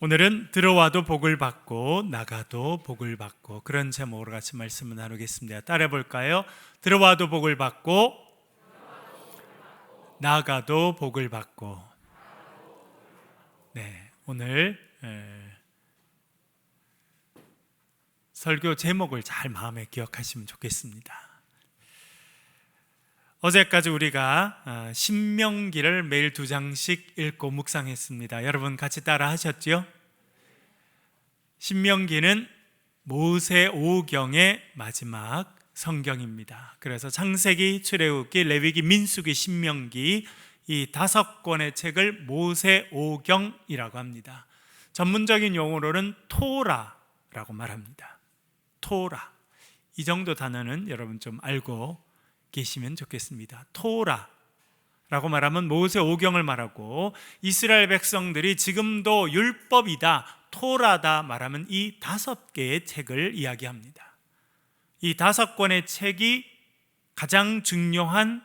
오늘은 들어와도 복을 받고 나가도 복을 받고, 그런 제목으로 같이 말씀을 나누겠습니다. 따라해 볼까요? 들어와도 복을 받고 나가도 복을 받고. 네, 오늘 설교 제목을 잘 마음에 기억하시면 좋겠습니다. 어제까지 우리가 신명기를 매일 2장씩 읽고 묵상했습니다. 여러분 같이 따라 하셨죠? 신명기는 모세오경의 마지막 성경입니다. 그래서 창세기, 출애굽기, 레위기, 민수기, 신명기, 이 5권의 책을 모세오경이라고 합니다. 전문적인 용어로는 토라라고 말합니다. 토라, 이 정도 단어는 여러분 좀 알고 계시면 좋겠습니다. 토라라고 말하면 모세오경을 말하고, 이스라엘 백성들이 지금도 율법이다, 토라다 말하면 이 5개의 책을 이야기합니다. 이 5권의 책이 가장 중요한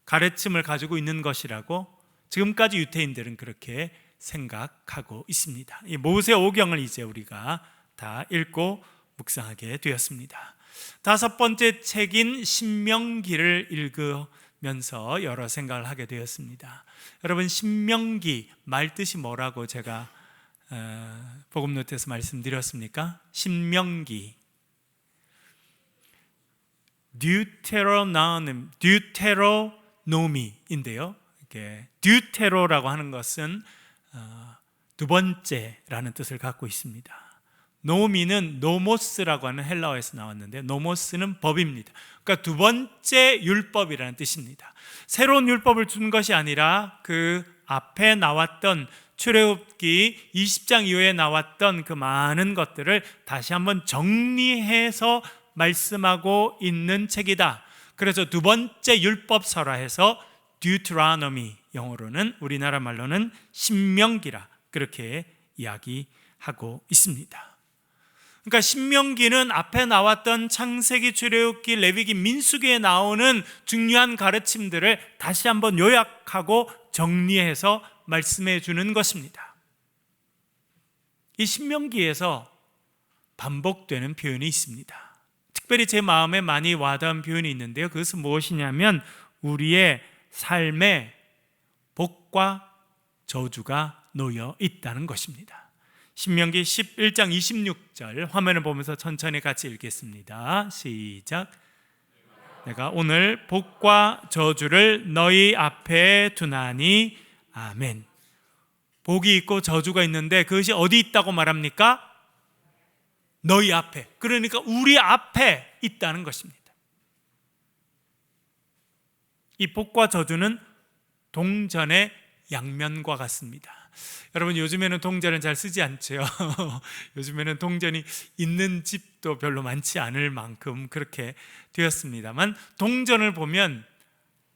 가르침을 가지고 있는 것이라고 지금까지 유대인들은 그렇게 생각하고 있습니다. 이 모세오경을 이제 우리가 다 읽고 묵상하게 되었습니다. 5번째 책인 신명기를 읽으면서 여러 생각을 하게 되었습니다. 여러분, 신명기 말뜻이 뭐라고 제가 복음노트에서 말씀드렸습니까? 신명기, 듀테로노미인데요. 듀테로라고 하는 것은 두 번째라는 뜻을 갖고 있습니다. 노미는 노모스라고 하는 헬라어에서 나왔는데, 노모스는 법입니다. 그러니까 두 번째 율법이라는 뜻입니다. 새로운 율법을 준 것이 아니라 그 앞에 나왔던 출애굽기 20장 이후에 나왔던 그 많은 것들을 다시 한번 정리해서 말씀하고 있는 책이다. 그래서 두 번째 율법서라 해서 듀트라노미, 영어로는, 우리나라 말로는 신명기라 그렇게 이야기하고 있습니다. 그러니까 신명기는 앞에 나왔던 창세기, 출애굽기, 레위기, 민수기에 나오는 중요한 가르침들을 다시 한번 요약하고 정리해서 말씀해 주는 것입니다. 이 신명기에서 반복되는 표현이 있습니다. 특별히 제 마음에 많이 와닿은 표현이 있는데요, 그것은 무엇이냐면 우리의 삶에 복과 저주가 놓여 있다는 것입니다. 신명기 11장 26절 화면을 보면서 천천히 같이 읽겠습니다. 시작. 내가 오늘 복과 저주를 너희 앞에 두나니. 아멘. 복이 있고 저주가 있는데 그것이 어디 있다고 말합니까? 너희 앞에. 그러니까 우리 앞에 있다는 것입니다. 이 복과 저주는 동전의 양면과 같습니다. 여러분, 요즘에는 동전을 잘 쓰지 않죠. 요즘에는 동전이 있는 집도 별로 많지 않을 만큼 그렇게 되었습니다만, 동전을 보면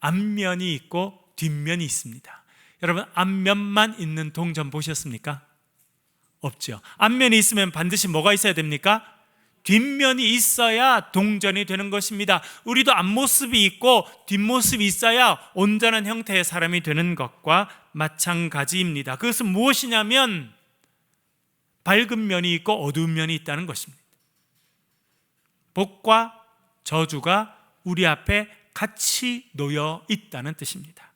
앞면이 있고 뒷면이 있습니다. 여러분, 앞면만 있는 동전 보셨습니까? 없죠. 앞면이 있으면 반드시 뭐가 있어야 됩니까? 뒷면이 있어야 동전이 되는 것입니다. 우리도 앞모습이 있고 뒷모습이 있어야 온전한 형태의 사람이 되는 것과 마찬가지입니다. 그것은 무엇이냐면 밝은 면이 있고 어두운 면이 있다는 것입니다. 복과 저주가 우리 앞에 같이 놓여 있다는 뜻입니다.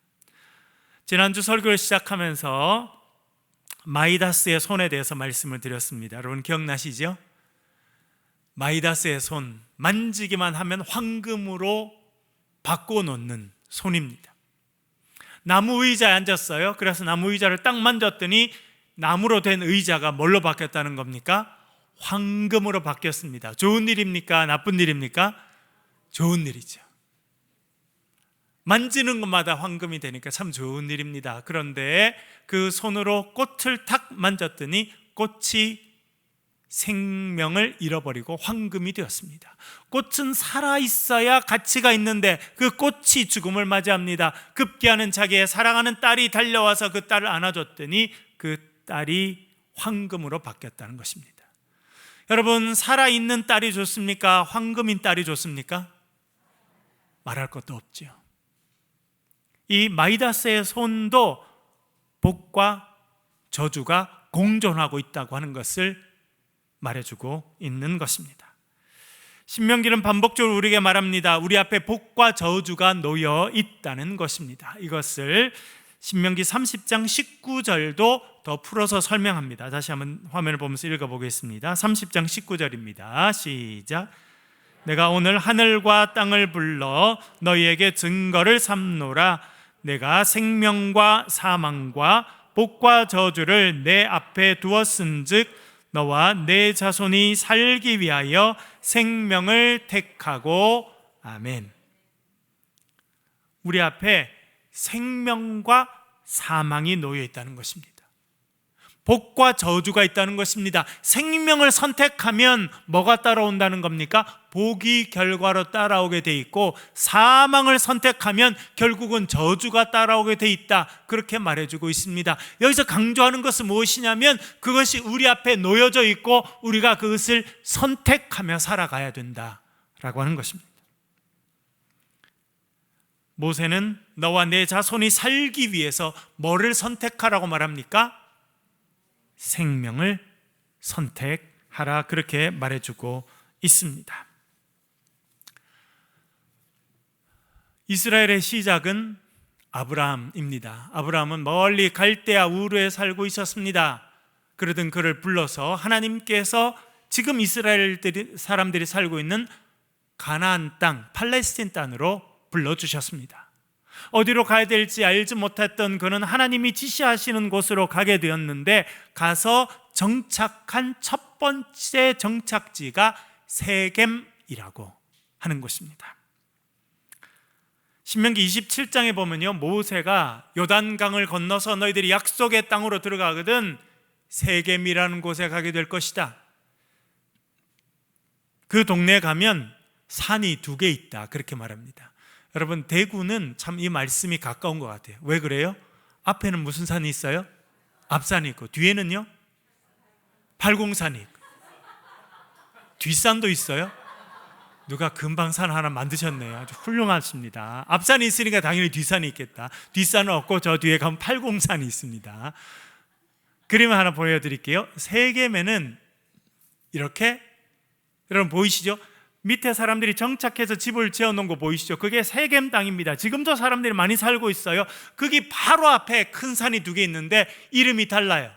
지난주 설교를 시작하면서 마이다스의 손에 대해서 말씀을 드렸습니다. 여러분 기억나시죠? 마이다스의 손, 만지기만 하면 황금으로 바꿔놓는 손입니다. 나무 의자에 앉았어요. 그래서 나무 의자를 딱 만졌더니 나무로 된 의자가 뭘로 바뀌었다는 겁니까? 황금으로 바뀌었습니다. 좋은 일입니까? 나쁜 일입니까? 좋은 일이죠. 만지는 것마다 황금이 되니까 참 좋은 일입니다. 그런데 그 손으로 꽃을 탁 만졌더니 꽃이 생명을 잃어버리고 황금이 되었습니다. 꽃은 살아있어야 가치가 있는데 그 꽃이 죽음을 맞이합니다. 급기야는 자기의 사랑하는 딸이 달려와서 그 딸을 안아줬더니 그 딸이 황금으로 바뀌었다는 것입니다. 여러분, 살아있는 딸이 좋습니까? 황금인 딸이 좋습니까? 말할 것도 없죠. 이 마이다스의 손도 복과 저주가 공존하고 있다고 하는 것을 말해주고 있는 것입니다. 신명기는 반복적으로 우리에게 말합니다. 우리 앞에 복과 저주가 놓여 있다는 것입니다. 이것을 신명기 30장 19절도 더 풀어서 설명합니다. 다시 한번 화면을 보면서 읽어보겠습니다. 30장 19절입니다. 시작. 내가 오늘 하늘과 땅을 불러 너희에게 증거를 삼노라. 내가 생명과 사망과 복과 저주를 내 앞에 두었은즉 너와 내 자손이 살기 위하여 생명을 택하고. 아멘. 우리 앞에 생명과 사망이 놓여 있다는 것입니다. 복과 저주가 있다는 것입니다. 생명을 선택하면 뭐가 따라온다는 겁니까? 복이 결과로 따라오게 돼 있고, 사망을 선택하면 결국은 저주가 따라오게 돼 있다, 그렇게 말해주고 있습니다. 여기서 강조하는 것은 무엇이냐면 그것이 우리 앞에 놓여져 있고 우리가 그것을 선택하며 살아가야 된다라고 하는 것입니다. 모세는 너와 내 자손이 살기 위해서 뭐를 선택하라고 말합니까? 생명을 선택하라, 그렇게 말해주고 있습니다. 이스라엘의 시작은 아브라함입니다. 아브라함은 멀리 갈대아 우르에 살고 있었습니다. 그러던 그를 불러서 하나님께서 지금 이스라엘 사람들이 살고 있는 가나안 땅, 팔레스틴 땅으로 불러주셨습니다. 어디로 가야 될지 알지 못했던 그는 하나님이 지시하시는 곳으로 가게 되었는데, 가서 정착한 첫 번째 정착지가 세겜이라고 하는 곳입니다. 신명기 27장에 보면요, 모세가 요단강을 건너서 너희들이 약속의 땅으로 들어가거든 세겜이라는 곳에 가게 될 것이다. 그 동네에 가면 산이 2개 있다, 그렇게 말합니다. 여러분, 대구는 참 이 말씀이 가까운 것 같아요. 왜 그래요? 앞에는 무슨 산이 있어요? 앞산이 있고, 뒤에는요? 팔공산이 있고, 뒷산도 있어요? 누가 금방 산 하나 만드셨네요. 아주 훌륭하십니다. 앞산이 있으니까 당연히 뒷산이 있겠다. 뒷산은 없고 저 뒤에 가면 팔공산이 있습니다. 그림 하나 보여드릴게요. 세겜에는 이렇게, 여러분 보이시죠? 밑에 사람들이 정착해서 집을 지어놓은 거 보이시죠? 그게 세겜 땅입니다. 지금도 사람들이 많이 살고 있어요. 거기 바로 앞에 큰 산이 2개 있는데 이름이 달라요.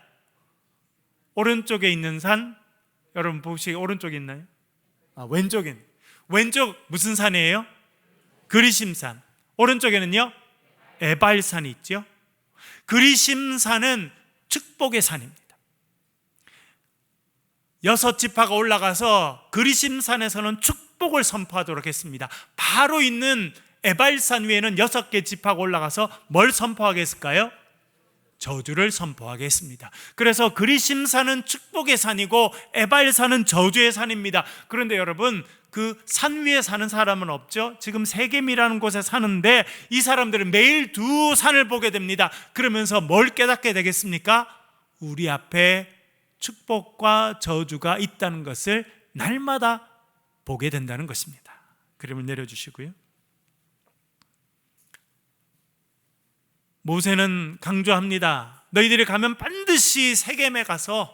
오른쪽에 있는 산, 여러분 보시기 오른쪽에 있나요? 왼쪽에, 왼쪽 무슨 산이에요? 그리심산. 오른쪽에는요? 에발산이 있죠. 그리심산은 축복의 산입니다. 6지파가 올라가서 그리심산에서는 축복을 선포하도록 했습니다. 바로 있는 에발산 위에는 6개 지파가 올라가서 뭘 선포하게 했을까요? 저주를 선포하게 했습니다. 그래서 그리심산은 축복의 산이고 에발산은 저주의 산입니다. 그런데 여러분, 그 산 위에 사는 사람은 없죠? 지금 세겜이라는 곳에 사는데 이 사람들은 매일 2 산을 보게 됩니다. 그러면서 뭘 깨닫게 되겠습니까? 우리 앞에 축복과 저주가 있다는 것을 날마다 보게 된다는 것입니다. 그림을 내려주시고요. 모세는 강조합니다. 너희들이 가면 반드시 세겜에 가서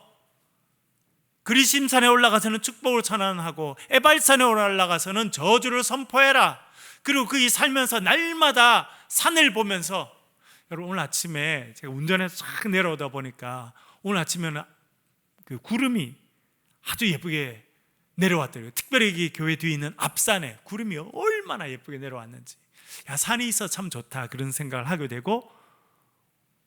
그리심산에 올라가서는 축복을 선언하고 에발산에 올라가서는 저주를 선포해라. 그리고 거기 살면서 날마다 산을 보면서, 여러분 오늘 아침에 제가 운전해서 쫙 내려오다 보니까 오늘 아침에는 그 구름이 아주 예쁘게 내려왔더라고요. 특별히 이 교회 뒤에 있는 앞산에 구름이 얼마나 예쁘게 내려왔는지, 야, 산이 있어 참 좋다, 그런 생각을 하게 되고,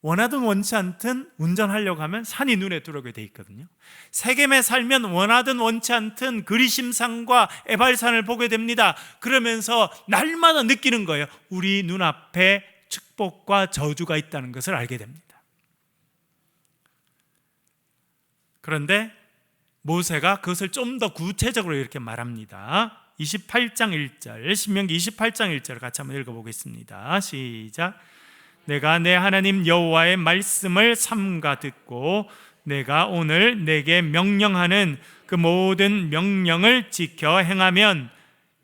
원하든 원치 않든 운전하려고 하면 산이 눈에 들어오게 돼 있거든요. 세겜에 살면 원하든 원치 않든 그리심산과 에발산을 보게 됩니다. 그러면서 날마다 느끼는 거예요. 우리 눈앞에 축복과 저주가 있다는 것을 알게 됩니다. 그런데 모세가 그것을 좀 더 구체적으로 이렇게 말합니다. 28장 1절, 신명기 28장 1절 같이 한번 읽어보겠습니다. 시작. 내가 내 하나님 여호와의 말씀을 삼가 듣고 내가 오늘 내게 명령하는 그 모든 명령을 지켜 행하면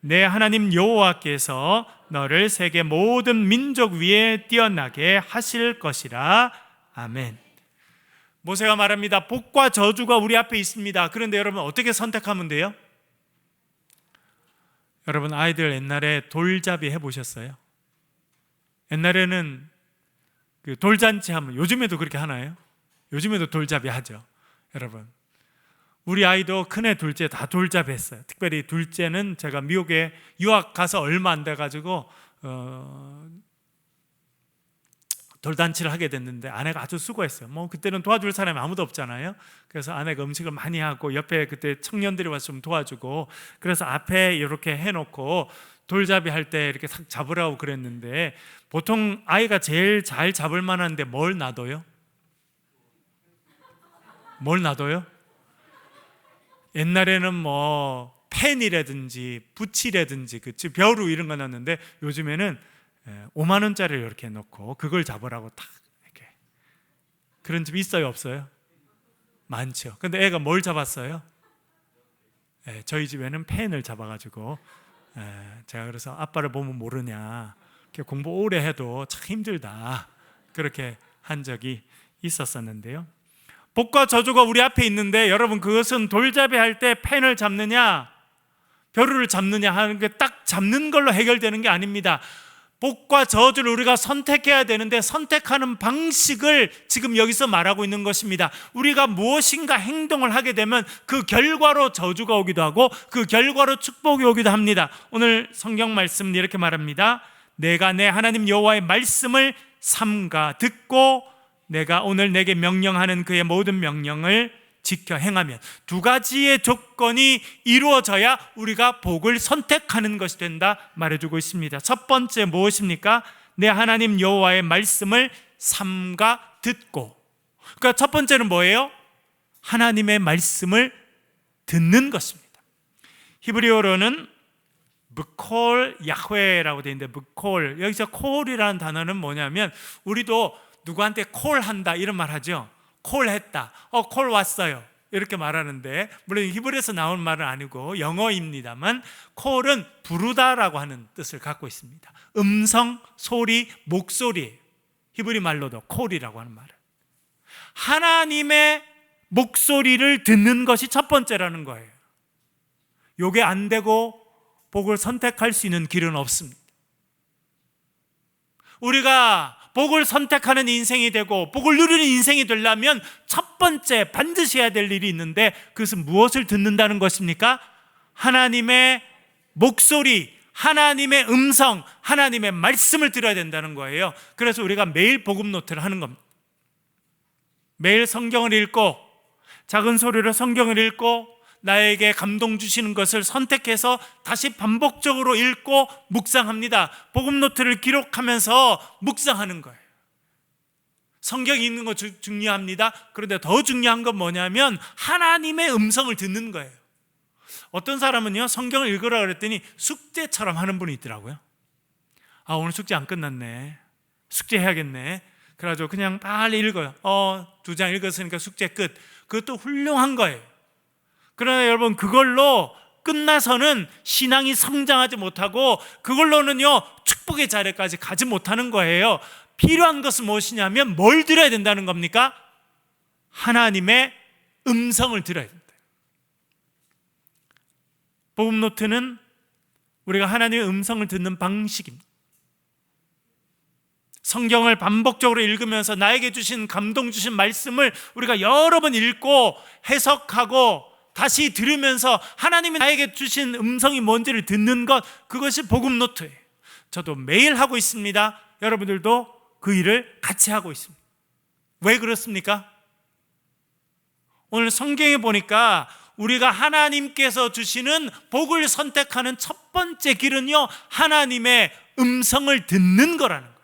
내 하나님 여호와께서 너를 세계 모든 민족 위에 뛰어나게 하실 것이라. 아멘. 모세가 말합니다. 복과 저주가 우리 앞에 있습니다. 그런데 여러분 어떻게 선택하면 돼요? 여러분 아이들 옛날에 돌잡이 해보셨어요? 옛날에는 그 돌잔치 하면, 요즘에도 그렇게 하나요? 요즘에도 돌잡이 하죠. 여러분 우리 아이도 큰애 둘째 다 돌잡이 했어요. 특별히 둘째는 제가 미국에 유학 가서 얼마 안 돼가지고 돌잔치를 하게 됐는데 아내가 아주 수고했어요. 뭐 그때는 도와줄 사람이 아무도 없잖아요. 그래서 아내가 음식을 많이 하고 옆에 그때 청년들이 와서 좀 도와주고, 그래서 앞에 이렇게 해놓고 돌잡이 할 때 이렇게 싹 잡으라고 그랬는데, 보통 아이가 제일 잘 잡을 만한데 뭘 놔둬요? 뭘 놔둬요? 옛날에는 뭐 펜이라든지 붓이라든지 그치 벼루 이런 거 놨는데, 요즘에는 5만 원짜리를 이렇게 놓고 그걸 잡으라고 딱 이렇게. 그런 집 있어요, 없어요? 많죠. 근데 애가 뭘 잡았어요? 저희 집에는 펜을 잡아가지고, 제가 그래서 아빠를 보면 모르냐, 이렇게 공부 오래 해도 참 힘들다, 그렇게 한 적이 있었었는데요. 복과 저주가 우리 앞에 있는데, 여러분 그것은 돌잡이 할 때 펜을 잡느냐 벼루를 잡느냐 하는 게 딱 잡는 걸로 해결되는 게 아닙니다. 복과 저주를 우리가 선택해야 되는데, 선택하는 방식을 지금 여기서 말하고 있는 것입니다. 우리가 무엇인가 행동을 하게 되면 그 결과로 저주가 오기도 하고 그 결과로 축복이 오기도 합니다. 오늘 성경 말씀은 이렇게 말합니다. 내가 내 하나님 여호와의 말씀을 삼가 듣고 내가 오늘 내게 명령하는 그의 모든 명령을 지켜 행하면, 두 가지의 조건이 이루어져야 우리가 복을 선택하는 것이 된다 말해주고 있습니다. 첫 번째 무엇입니까? 내 하나님 여호와의 말씀을 삼가 듣고. 그러니까 첫 번째는 뭐예요? 하나님의 말씀을 듣는 것입니다. 히브리어로는 브콜 야훼라고 되어 있는데, 브콜, 여기서 콜이라는 단어는 뭐냐면, 우리도 누구한테 콜한다 이런 말 하죠. 콜했다, 콜 왔어요, 이렇게 말하는데, 물론 히브리에서 나온 말은 아니고 영어입니다만, 콜은 부르다라고 하는 뜻을 갖고 있습니다. 음성, 소리, 목소리, 히브리 말로도 콜이라고 하는 말은 하나님의 목소리를 듣는 것이 첫 번째라는 거예요. 요게 안 되고 복을 선택할 수 있는 길은 없습니다. 우리가 복을 선택하는 인생이 되고 복을 누리는 인생이 되려면 첫 번째 반드시 해야 될 일이 있는데, 그것은 무엇을 듣는다는 것입니까? 하나님의 목소리, 하나님의 음성, 하나님의 말씀을 들어야 된다는 거예요. 그래서 우리가 매일 복음 노트를 하는 겁니다. 매일 성경을 읽고, 작은 소리로 성경을 읽고, 나에게 감동 주시는 것을 선택해서 다시 반복적으로 읽고 묵상합니다. 복음 노트를 기록하면서 묵상하는 거예요. 성경 읽는 거 중요합니다. 그런데 더 중요한 건 뭐냐면 하나님의 음성을 듣는 거예요. 어떤 사람은요, 성경을 읽으라 그랬더니 숙제처럼 하는 분이 있더라고요. 아, 오늘 숙제 안 끝났네, 숙제해야겠네, 그래가지고 그냥 빨리 읽어요. 2장 읽었으니까 숙제 끝. 그것도 훌륭한 거예요. 그러나 여러분, 그걸로 끝나서는 신앙이 성장하지 못하고 그걸로는요 축복의 자리까지 가지 못하는 거예요. 필요한 것은 무엇이냐면 뭘 들어야 된다는 겁니까? 하나님의 음성을 들어야 된다. 복음 노트는 우리가 하나님의 음성을 듣는 방식입니다. 성경을 반복적으로 읽으면서 나에게 주신 감동 주신 말씀을 우리가 여러 번 읽고 해석하고 다시 들으면서 하나님이 나에게 주신 음성이 뭔지를 듣는 것, 그것이 복음 노트예요. 저도 매일 하고 있습니다. 여러분들도 그 일을 같이 하고 있습니다. 왜 그렇습니까? 오늘 성경에 보니까 우리가 하나님께서 주시는 복을 선택하는 첫 번째 길은요, 하나님의 음성을 듣는 거라는 거예요.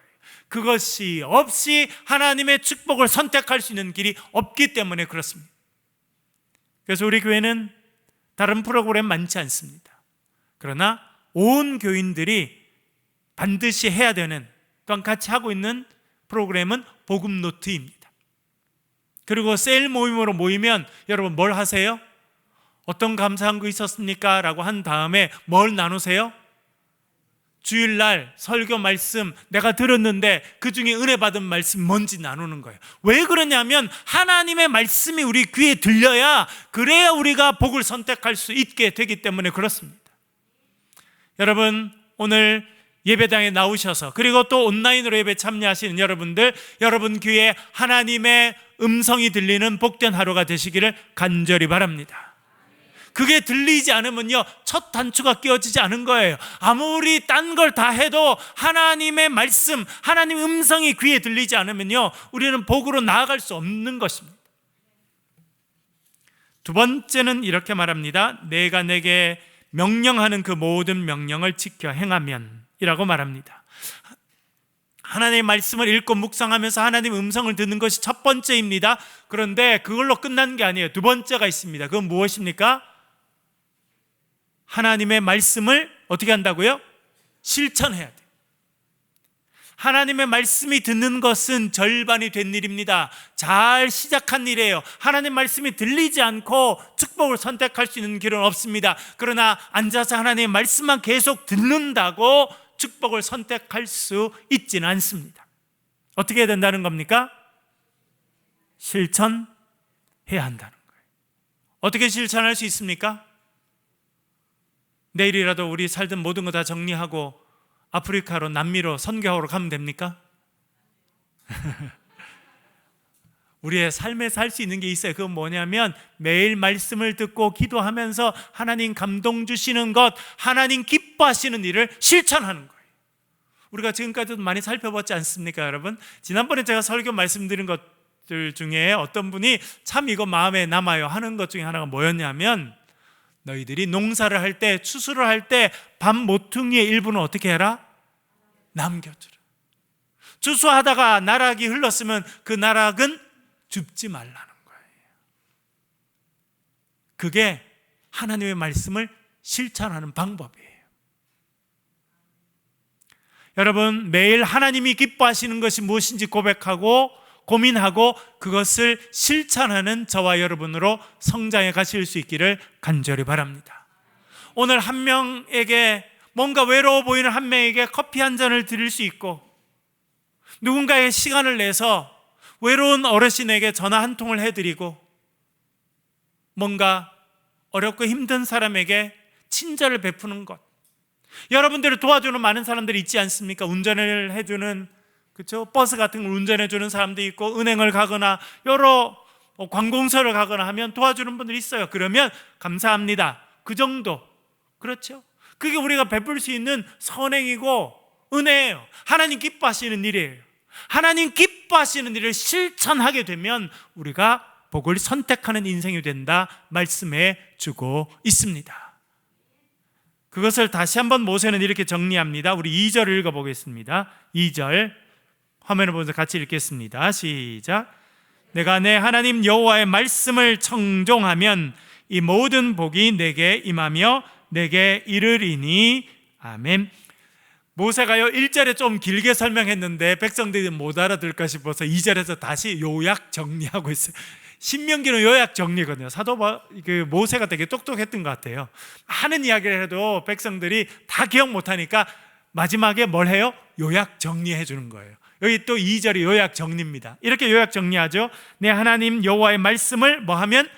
그것이 없이 하나님의 축복을 선택할 수 있는 길이 없기 때문에 그렇습니다. 그래서 우리 교회는 다른 프로그램 많지 않습니다. 그러나 온 교인들이 반드시 해야 되는, 또한 같이 하고 있는 프로그램은 복음 노트입니다. 그리고 셀 모임으로 모이면 여러분 뭘 하세요? 어떤 감사한 거 있었습니까? 라고 한 다음에 뭘 나누세요? 주일날 설교 말씀 내가 들었는데 그 중에 은혜 받은 말씀 뭔지 나누는 거예요. 왜 그러냐면 하나님의 말씀이 우리 귀에 들려야, 그래야 우리가 복을 선택할 수 있게 되기 때문에 그렇습니다. 여러분, 오늘 예배당에 나오셔서, 그리고 또 온라인으로 예배 참여하시는 여러분들, 여러분 귀에 하나님의 음성이 들리는 복된 하루가 되시기를 간절히 바랍니다. 그게 들리지 않으면요, 첫 단추가 끼워지지 않은 거예요. 아무리 딴 걸 다 해도 하나님의 말씀, 하나님의 음성이 귀에 들리지 않으면요, 우리는 복으로 나아갈 수 없는 것입니다. 두 번째는 이렇게 말합니다. 내가 내게 명령하는 그 모든 명령을 지켜 행하면 이라고 말합니다. 하나님의 말씀을 읽고 묵상하면서 하나님의 음성을 듣는 것이 첫 번째입니다. 그런데 그걸로 끝난 게 아니에요. 두 번째가 있습니다. 그건 무엇입니까? 하나님의 말씀을 어떻게 한다고요? 실천해야 돼요. 하나님의 말씀이 듣는 것은 절반이 된 일입니다. 잘 시작한 일이에요. 하나님 말씀이 들리지 않고 축복을 선택할 수 있는 길은 없습니다. 그러나 앉아서 하나님의 말씀만 계속 듣는다고 축복을 선택할 수 있지는 않습니다. 어떻게 해야 된다는 겁니까? 실천해야 한다는 거예요. 어떻게 실천할 수 있습니까? 내일이라도 우리 살던 모든 거 다 정리하고 아프리카로, 남미로 선교하러 가면 됩니까? 우리의 삶에 살 수 있는 게 있어요. 그건 뭐냐면 매일 말씀을 듣고 기도하면서 하나님 감동 주시는 것, 하나님 기뻐하시는 일을 실천하는 거예요. 우리가 지금까지도 많이 살펴봤지 않습니까, 여러분? 지난번에 제가 설교 말씀드린 것들 중에 어떤 분이 참 이거 마음에 남아요 하는 것 중에 하나가 뭐였냐면, 너희들이 농사를 할 때, 추수를 할 때 밥 모퉁이의 일부는 어떻게 해라? 남겨주라. 추수하다가 나락이 흘렀으면 그 나락은 줍지 말라는 거예요. 그게 하나님의 말씀을 실천하는 방법이에요. 여러분, 매일 하나님이 기뻐하시는 것이 무엇인지 고백하고 고민하고 그것을 실천하는 저와 여러분으로 성장해 가실 수 있기를 간절히 바랍니다. 오늘 한 명에게, 뭔가 외로워 보이는 한 명에게 커피 한 잔을 드릴 수 있고, 누군가의 시간을 내서 외로운 어르신에게 전화 한 통을 해드리고, 뭔가 어렵고 힘든 사람에게 친절을 베푸는 것, 여러분들을 도와주는 많은 사람들이 있지 않습니까? 운전을 해주는, 그렇죠? 버스 같은 걸 운전해 주는 사람도 있고, 은행을 가거나 여러 관공서를 가거나 하면 도와주는 분들이 있어요. 그러면 감사합니다. 그 정도. 그렇죠? 그게 우리가 베풀 수 있는 선행이고 은혜예요. 하나님 기뻐하시는 일이에요. 하나님 기뻐하시는 일을 실천하게 되면 우리가 복을 선택하는 인생이 된다 말씀해 주고 있습니다. 그것을 다시 한번 모세는 이렇게 정리합니다. 우리 2절을 읽어보겠습니다. 2절 화면을 보면서 같이 읽겠습니다. 시작. 내가 내 하나님 여호와의 말씀을 청종하면 이 모든 복이 내게 임하며 내게 이르리니. 아멘. 모세가요 1절에 좀 길게 설명했는데 백성들이 못 알아들을까 싶어서 2절에서 다시 요약 정리하고 있어요. 신명기는 요약 정리거든요. 모세가 되게 똑똑했던 것 같아요. 많은 이야기를 해도 백성들이 다 기억 못하니까 마지막에 뭘 해요? 요약 정리해 주는 거예요. 여기 또 2절이 요약 정리입니다. 이렇게 요약 정리하죠. 내 하나님 여호와의 말씀을 뭐 하면?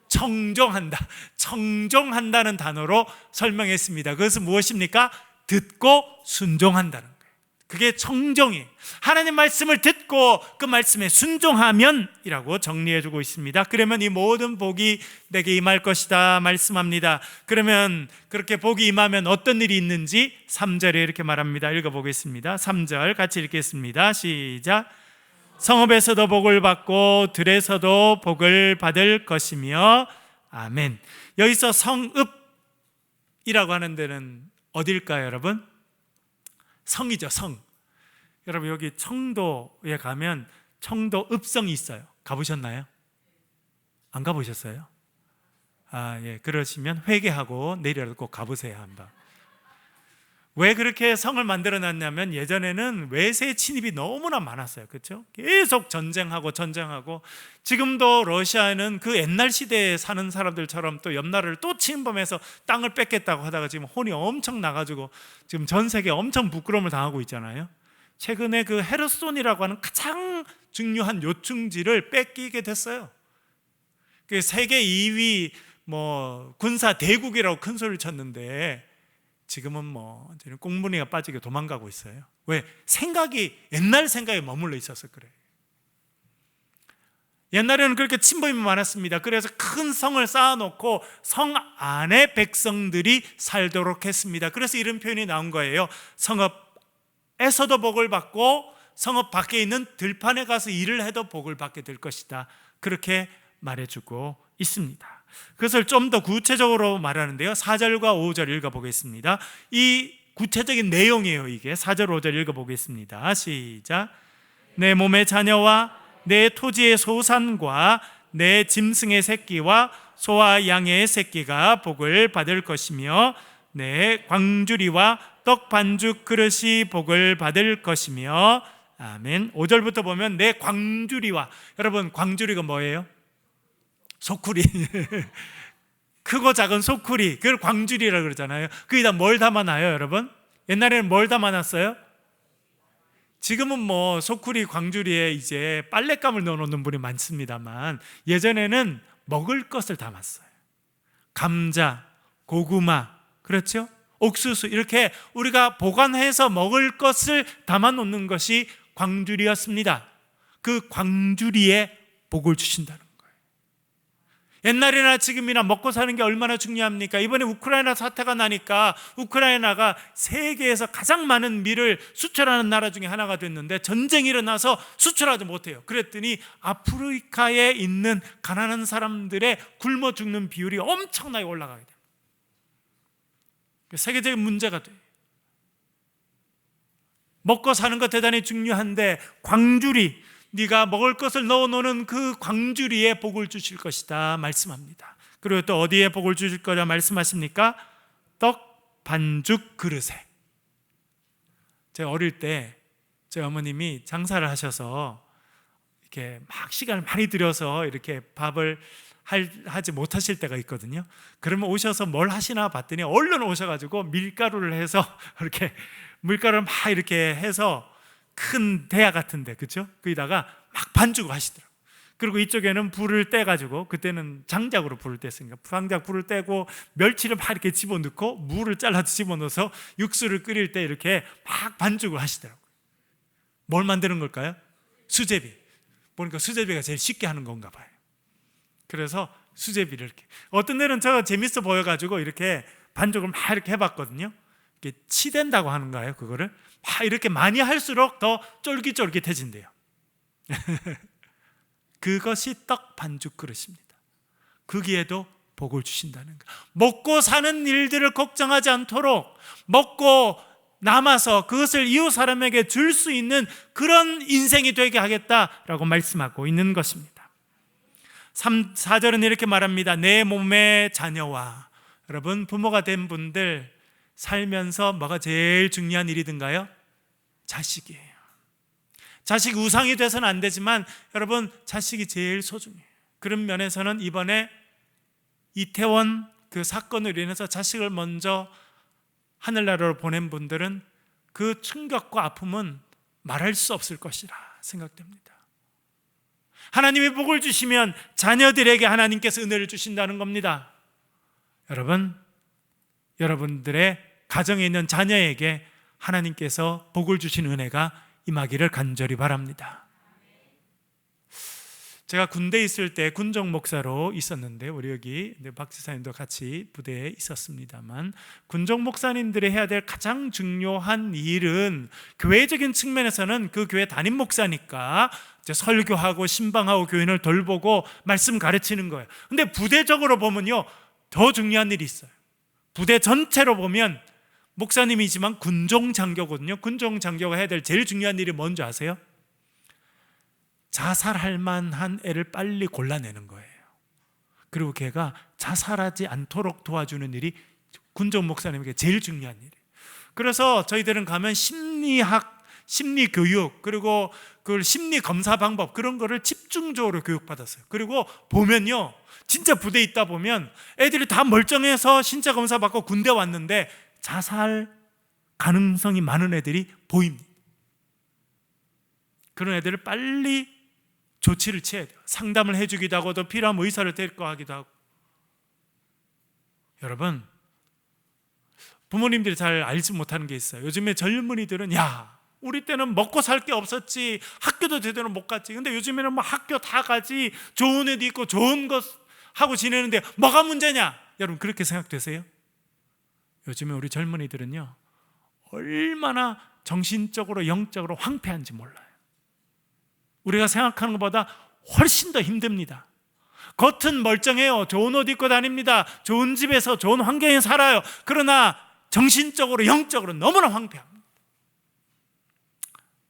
청종한다. 청종한다는 단어로 설명했습니다. 그것은 무엇입니까? 듣고 순종한다는 거예요. 그게 청종이에요. 하나님 말씀을 듣고 그 말씀에 순종하면 이라고 정리해주고 있습니다. 그러면 이 모든 복이 내게 임할 것이다 말씀합니다. 그러면 그렇게 복이 임하면 어떤 일이 있는지 3절에 이렇게 말합니다. 읽어보겠습니다. 3절 같이 읽겠습니다. 시작. 성읍에서도 복을 받고 들에서도 복을 받을 것이며. 아멘. 여기서 성읍이라고 하는 데는 어딜까요, 여러분? 성이죠, 성. 여러분, 여기 청도에 가면 청도 읍성이 있어요. 가보셨나요? 안 가보셨어요? 아, 예. 그러시면 회개하고 내일이라도 꼭 가보세요, 한번. 왜 그렇게 성을 만들어 놨냐면 예전에는 외세 침입이 너무나 많았어요. 그렇죠? 계속 전쟁하고 지금도 러시아는 그 옛날 시대에 사는 사람들처럼 또 옆나라를 또 침범해서 땅을 뺏겠다고 하다가 지금 혼이 엄청 나가지고 지금 전 세계에 엄청 부끄러움을 당하고 있잖아요. 최근에 그 헤르손이라고 하는 가장 중요한 요충지를 뺏기게 됐어요. 그 세계 2위 군사 대국이라고 큰 소리를 쳤는데 지금은 꽁무니가 빠지게 도망가고 있어요. 왜? 옛날 생각에 머물러 있어서 그래요. 옛날에는 그렇게 침범이 많았습니다. 그래서 큰 성을 쌓아놓고 성 안에 백성들이 살도록 했습니다. 그래서 이런 표현이 나온 거예요. 성읍에서도 복을 받고 성읍 밖에 있는 들판에 가서 일을 해도 복을 받게 될 것이다. 그렇게 말해주고 있습니다. 그것을 좀 더 구체적으로 말하는데요, 4절과 5절 읽어보겠습니다. 이 구체적인 내용이에요. 이게 4절 5절 읽어보겠습니다. 시작. 내 몸의 자녀와 내 토지의 소산과 내 짐승의 새끼와 소와 양의 새끼가 복을 받을 것이며 내 광주리와 떡 반죽 그릇이 복을 받을 것이며. 아멘. 5절부터 보면 내 광주리와, 여러분 광주리가 뭐예요? 소쿠리. 크고 작은 소쿠리, 그걸 광주리라고 그러잖아요. 거기다 뭘 담아놔요, 여러분? 옛날에는 뭘 담아놨어요? 지금은 소쿠리 광주리에 이제 빨랫감을 넣어놓는 분이 많습니다만 예전에는 먹을 것을 담았어요. 감자, 고구마, 그렇죠? 옥수수, 이렇게 우리가 보관해서 먹을 것을 담아놓는 것이 광주리였습니다. 그 광주리에 복을 주신다는 거예요. 옛날이나 지금이나 먹고 사는 게 얼마나 중요합니까? 이번에 우크라이나 사태가 나니까 우크라이나가 세계에서 가장 많은 밀을 수출하는 나라 중에 하나가 됐는데 전쟁이 일어나서 수출하지 못해요. 그랬더니 아프리카에 있는 가난한 사람들의 굶어 죽는 비율이 엄청나게 올라가게 됩니다. 세계적인 문제가 돼요. 먹고 사는 것 대단히 중요한데 광주리, 네가 먹을 것을 넣어놓는 그 광주리에 복을 주실 것이다 말씀합니다. 그리고 또 어디에 복을 주실 거라 말씀하십니까? 떡 반죽 그릇에. 제가 어릴 때 저희 어머님이 장사를 하셔서 이렇게 막 시간을 많이 들여서 이렇게 밥을 하지 못하실 때가 있거든요. 그러면 오셔서 뭘 하시나 봤더니 얼른 오셔가지고 밀가루를 해서 이렇게 물가루를 막 이렇게 해서 큰 대야 같은데, 그렇죠? 거기다가 막 반죽을 하시더라고요. 그리고 이쪽에는 불을 떼가지고, 그때는 장작으로 불을 뗐으니까 장작 불을 떼고 멸치를 막 이렇게 집어넣고 무를 잘라서 집어넣어서 육수를 끓일 때 이렇게 막 반죽을 하시더라고요. 뭘 만드는 걸까요? 수제비. 보니까 수제비가 제일 쉽게 하는 건가 봐요. 그래서 수제비를 이렇게, 어떤 데는 제가 재밌어 보여가지고 이렇게 반죽을 막 이렇게 해봤거든요. 이게 치댄다고 하는 거예요. 그거를 막 이렇게 많이 할수록 더 쫄깃쫄깃해진대요. 그것이 떡 반죽 그릇입니다. 거기에도 복을 주신다는 거. 먹고 사는 일들을 걱정하지 않도록 먹고 남아서 그것을 이웃 사람에게 줄 수 있는 그런 인생이 되게 하겠다라고 말씀하고 있는 것입니다. 4절은 이렇게 말합니다. 내 몸의 자녀와. 여러분, 부모가 된 분들 살면서 뭐가 제일 중요한 일이든가요? 자식이에요. 자식 우상이 돼서는 안 되지만 여러분, 자식이 제일 소중해요. 그런 면에서는 이번에 이태원 그 사건으로 인해서 자식을 먼저 하늘나라로 보낸 분들은 그 충격과 아픔은 말할 수 없을 것이라 생각됩니다. 하나님이 복을 주시면 자녀들에게 하나님께서 은혜를 주신다는 겁니다. 여러분, 여러분들의 가정에 있는 자녀에게 하나님께서 복을 주신 은혜가 임하기를 간절히 바랍니다. 제가 군대에 있을 때 군종 목사로 있었는데, 우리 여기 박 지사님도 같이 부대에 있었습니다만, 군종 목사님들이 해야 될 가장 중요한 일은 교회적인 측면에서는 그 교회 담임 목사니까 이제 설교하고 신방하고 교인을 돌보고 말씀 가르치는 거예요. 근데 부대적으로 보면요, 더 중요한 일이 있어요. 부대 전체로 보면 목사님이지만 군종 장교거든요. 군종 장교가 해야 될 제일 중요한 일이 뭔지 아세요? 자살할 만한 애를 빨리 골라내는 거예요. 그리고 걔가 자살하지 않도록 도와주는 일이 군종 목사님에게 제일 중요한 일이에요. 그래서 저희들은 가면 심리학, 심리교육, 그리고 그 심리검사 방법, 그런 거를 집중적으로 교육받았어요. 그리고 보면요, 진짜 부대에 있다 보면 애들이 다 멀쩡해서 신체 검사 받고 군대 왔는데 자살 가능성이 많은 애들이 보입니다. 그런 애들을 빨리 조치를 취해야 돼요. 상담을 해주기도 하고 또 필요한 의사를 데리고 하기도 하고. 여러분, 부모님들이 잘 알지 못하는 게 있어요. 요즘에 젊은이들은 야, 우리 때는 먹고 살 게 없었지, 학교도 제대로 못 갔지. 근데 요즘에는 뭐 학교 다 가지, 좋은 애도 있고 좋은 것 하고 지내는데 뭐가 문제냐? 여러분, 그렇게 생각되세요? 요즘에 우리 젊은이들은요, 얼마나 정신적으로 영적으로 황폐한지 몰라요. 우리가 생각하는 것보다 훨씬 더 힘듭니다. 겉은 멀쩡해요. 좋은 옷 입고 다닙니다. 좋은 집에서 좋은 환경에 살아요. 그러나 정신적으로 영적으로 너무나 황폐합니다.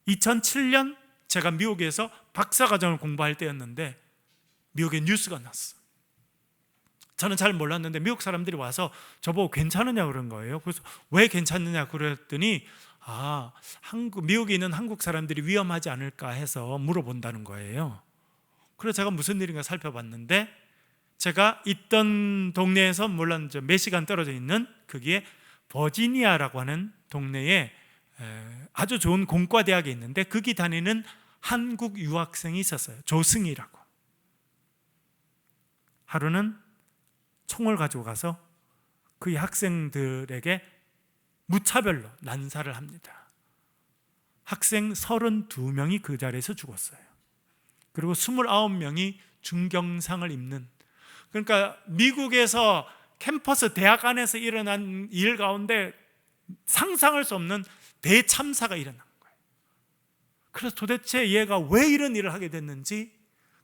2007년 제가 미국에서 박사과정을 공부할 때였는데 미국에 뉴스가 났어요. 저는 잘 몰랐는데 미국 사람들이 와서 저보고 괜찮으냐 그런 거예요. 그래서 왜 괜찮느냐 그랬더니 미국에 있는 한국 사람들이 위험하지 않을까 해서 물어본다는 거예요. 그래서 제가 무슨 일인가 살펴봤는데, 제가 있던 동네에서 물론 몇 시간 떨어져 있는 거기에 버지니아라고 하는 동네에 아주 좋은 공과대학이 있는데 거기 다니는 한국 유학생이 있었어요. 조승이라고. 하루는 총을 가지고 가서 그 학생들에게 무차별로 난사를 합니다. 학생 32명이 그 자리에서 죽었어요. 그리고 29명이 중경상을 입는, 그러니까 미국에서 캠퍼스 대학 안에서 일어난 일 가운데 상상할 수 없는 대참사가 일어난 거예요. 그래서 도대체 얘가 왜 이런 일을 하게 됐는지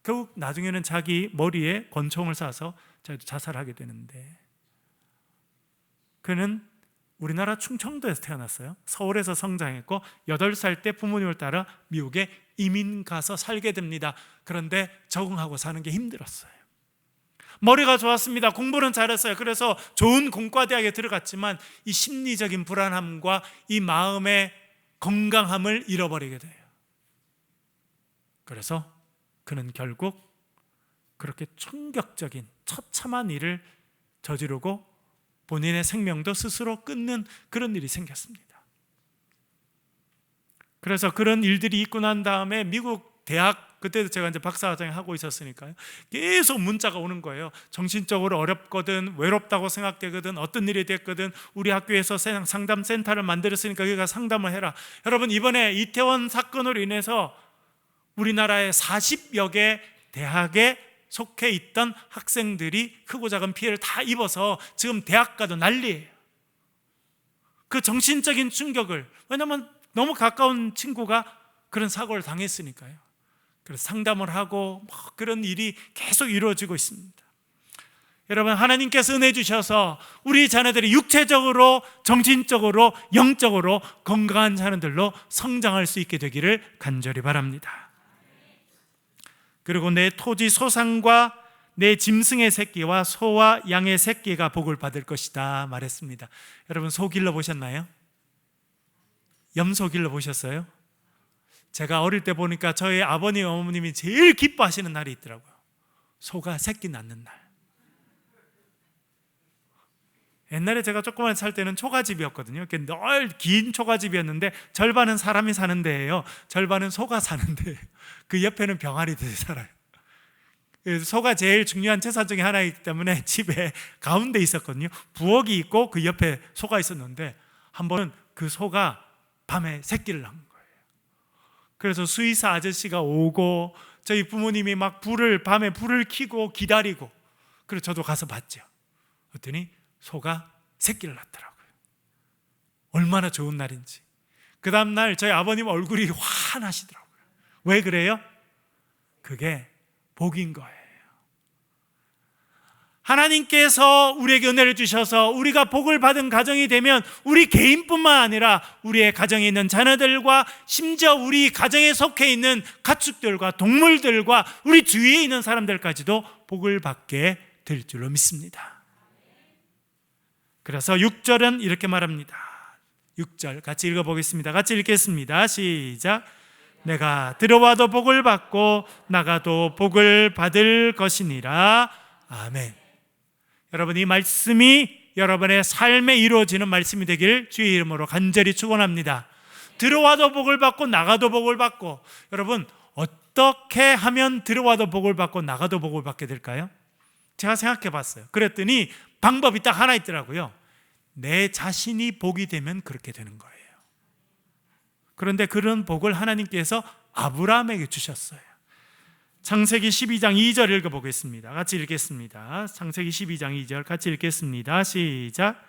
결국 나중에는 자기 머리에 권총을 쏴서 자살하게 되는데, 그는 우리나라 충청도에서 태어났어요. 서울에서 성장했고 8살 때 부모님을 따라 미국에 이민 가서 살게 됩니다. 그런데 적응하고 사는 게 힘들었어요. 머리가 좋았습니다. 공부는 잘했어요. 그래서 좋은 공과대학에 들어갔지만 이 심리적인 불안함과 이 마음의 건강함을 잃어버리게 돼요. 그래서 그는 결국 그렇게 충격적인 처참한 일을 저지르고 본인의 생명도 스스로 끊는 그런 일이 생겼습니다. 그래서 그런 일들이 있고 난 다음에 미국 대학, 그때도 제가 이제 박사과정을 하고 있었으니까요, 계속 문자가 오는 거예요. 정신적으로 어렵거든, 외롭다고 생각되거든, 어떤 일이 됐거든, 우리 학교에서 상담센터를 만들었으니까 여기가 상담을 해라. 여러분, 이번에 이태원 사건으로 인해서 우리나라의 40여 개 대학에 속해 있던 학생들이 크고 작은 피해를 다 입어서 지금 대학 가도 난리예요. 그 정신적인 충격을, 왜냐하면 너무 가까운 친구가 그런 사고를 당했으니까요. 그래서 상담을 하고 그런 일이 계속 이루어지고 있습니다. 여러분, 하나님께서 은혜 주셔서 우리 자녀들이 육체적으로, 정신적으로, 영적으로 건강한 자녀들로 성장할 수 있게 되기를 간절히 바랍니다. 그리고 내 토지 소산과 내 짐승의 새끼와 소와 양의 새끼가 복을 받을 것이다 말했습니다. 여러분, 소 길러보셨나요? 염소 길러보셨어요? 제가 어릴 때 보니까 저희 아버님, 어머님이 제일 기뻐하시는 날이 있더라고요. 소가 새끼 낳는 날. 옛날에 제가 조그만 살 때는 초가집이었거든요. 늘 긴 초가집이었는데 절반은 사람이 사는 데예요. 절반은 소가 사는 데예요. 그 옆에는 병아리들이 살아요. 그래서 소가 제일 중요한 재산 중에 하나이기 때문에 집에 가운데 있었거든요. 부엌이 있고 그 옆에 소가 있었는데 한 번은 그 소가 밤에 새끼를 낳은 거예요. 그래서 수의사 아저씨가 오고 저희 부모님이 막 밤에 불을 켜고 기다리고, 그래서 저도 가서 봤죠. 그랬더니 소가 새끼를 낳더라고요. 얼마나 좋은 날인지. 그 다음 날 저희 아버님 얼굴이 환하시더라고요. 왜 그래요? 그게 복인 거예요. 하나님께서 우리에게 은혜를 주셔서 우리가 복을 받은 가정이 되면 우리 개인뿐만 아니라 우리의 가정에 있는 자녀들과 심지어 우리 가정에 속해 있는 가축들과 동물들과 우리 주위에 있는 사람들까지도 복을 받게 될 줄로 믿습니다. 그래서 6절은 이렇게 말합니다. 6절 같이 읽어보겠습니다. 같이 읽겠습니다. 시작. 내가 들어와도 복을 받고 나가도 복을 받을 것이니라. 아멘. 여러분, 이 말씀이 여러분의 삶에 이루어지는 말씀이 되길 주의 이름으로 간절히 축원합니다. 들어와도 복을 받고 나가도 복을 받고, 여러분 어떻게 하면 들어와도 복을 받고 나가도 복을 받게 될까요? 제가 생각해 봤어요. 그랬더니 방법이 딱 하나 있더라고요. 내 자신이 복이 되면 그렇게 되는 거예요. 그런데 그런 복을 하나님께서 아브라함에게 주셨어요. 창세기 12장 2절 읽어보겠습니다. 같이 읽겠습니다. 창세기 12장 2절 같이 읽겠습니다. 시작.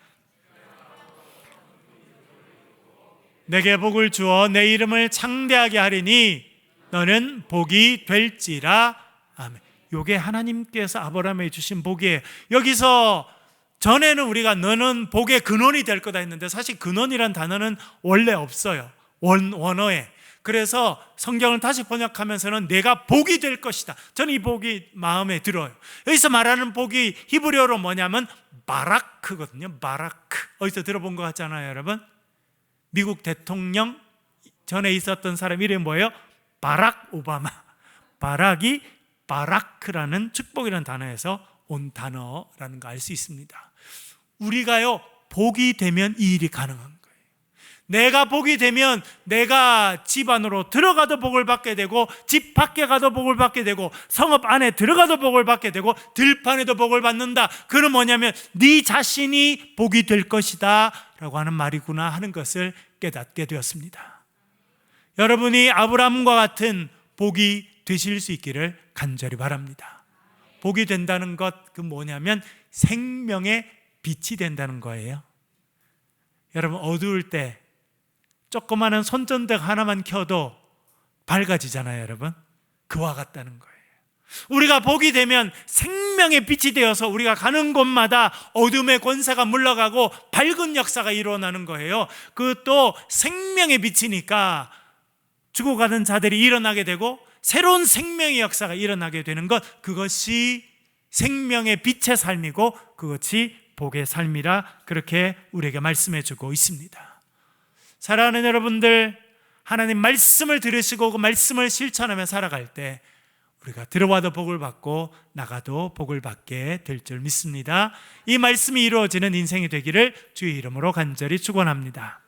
내게 복을 주어 내 이름을 창대하게 하리니 너는 복이 될지라. 아멘. 이게 하나님께서 아브라함에게 주신 복이에요. 여기서 전에는 우리가 너는 복의 근원이 될 거다 했는데, 사실 근원이란 단어는 원래 없어요. 원어에. 그래서 성경을 다시 번역하면서는 내가 복이 될 것이다. 저는 이 복이 마음에 들어요. 여기서 말하는 복이 히브리어로 뭐냐면 바라크거든요. 바라크. 어디서 들어본 것 같잖아요, 여러분. 미국 대통령 전에 있었던 사람 이름이 뭐예요? 바락 오바마. 바락이 바라크라는 축복이라는 단어에서 온 단어라는 거 알 수 있습니다. 우리가요, 복이 되면 이 일이 가능한 거예요. 내가 복이 되면 내가 집 안으로 들어가도 복을 받게 되고, 집 밖에 가도 복을 받게 되고, 성읍 안에 들어가도 복을 받게 되고, 들판에도 복을 받는다. 그건 뭐냐면 네 자신이 복이 될 것이다 라고 하는 말이구나 하는 것을 깨닫게 되었습니다. 여러분이 아브라함과 같은 복이 되실 수 있기를 간절히 바랍니다. 복이 된다는 것, 그 뭐냐면 생명의 빛이 된다는 거예요. 여러분, 어두울 때 조그마한 손전등 하나만 켜도 밝아지잖아요, 여러분. 그와 같다는 거예요. 우리가 복이 되면 생명의 빛이 되어서 우리가 가는 곳마다 어둠의 권세가 물러가고 밝은 역사가 일어나는 거예요. 그것도 생명의 빛이니까 죽어가는 자들이 일어나게 되고 새로운 생명의 역사가 일어나게 되는 것, 그것이 생명의 빛의 삶이고 그것이 복의 삶이라 그렇게 우리에게 말씀해 주고 있습니다. 사랑하는 여러분들, 하나님 말씀을 들으시고 그 말씀을 실천하며 살아갈 때 우리가 들어와도 복을 받고 나가도 복을 받게 될 줄 믿습니다. 이 말씀이 이루어지는 인생이 되기를 주의 이름으로 간절히 축원합니다.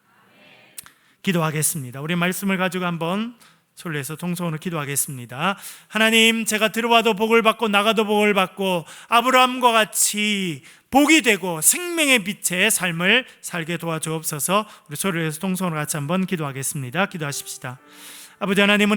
기도하겠습니다. 우리 말씀을 가지고 한번 솔로에서 통성으로 기도하겠습니다. 하나님, 제가 들어와도 복을 받고 나가도 복을 받고 아브라함과 같이 복이 되고 생명의 빛의 삶을 살게 도와주옵소서. 우리 솔로에서 통성으로 같이 한번 기도하겠습니다. 기도하십시다. 아버지 하나님은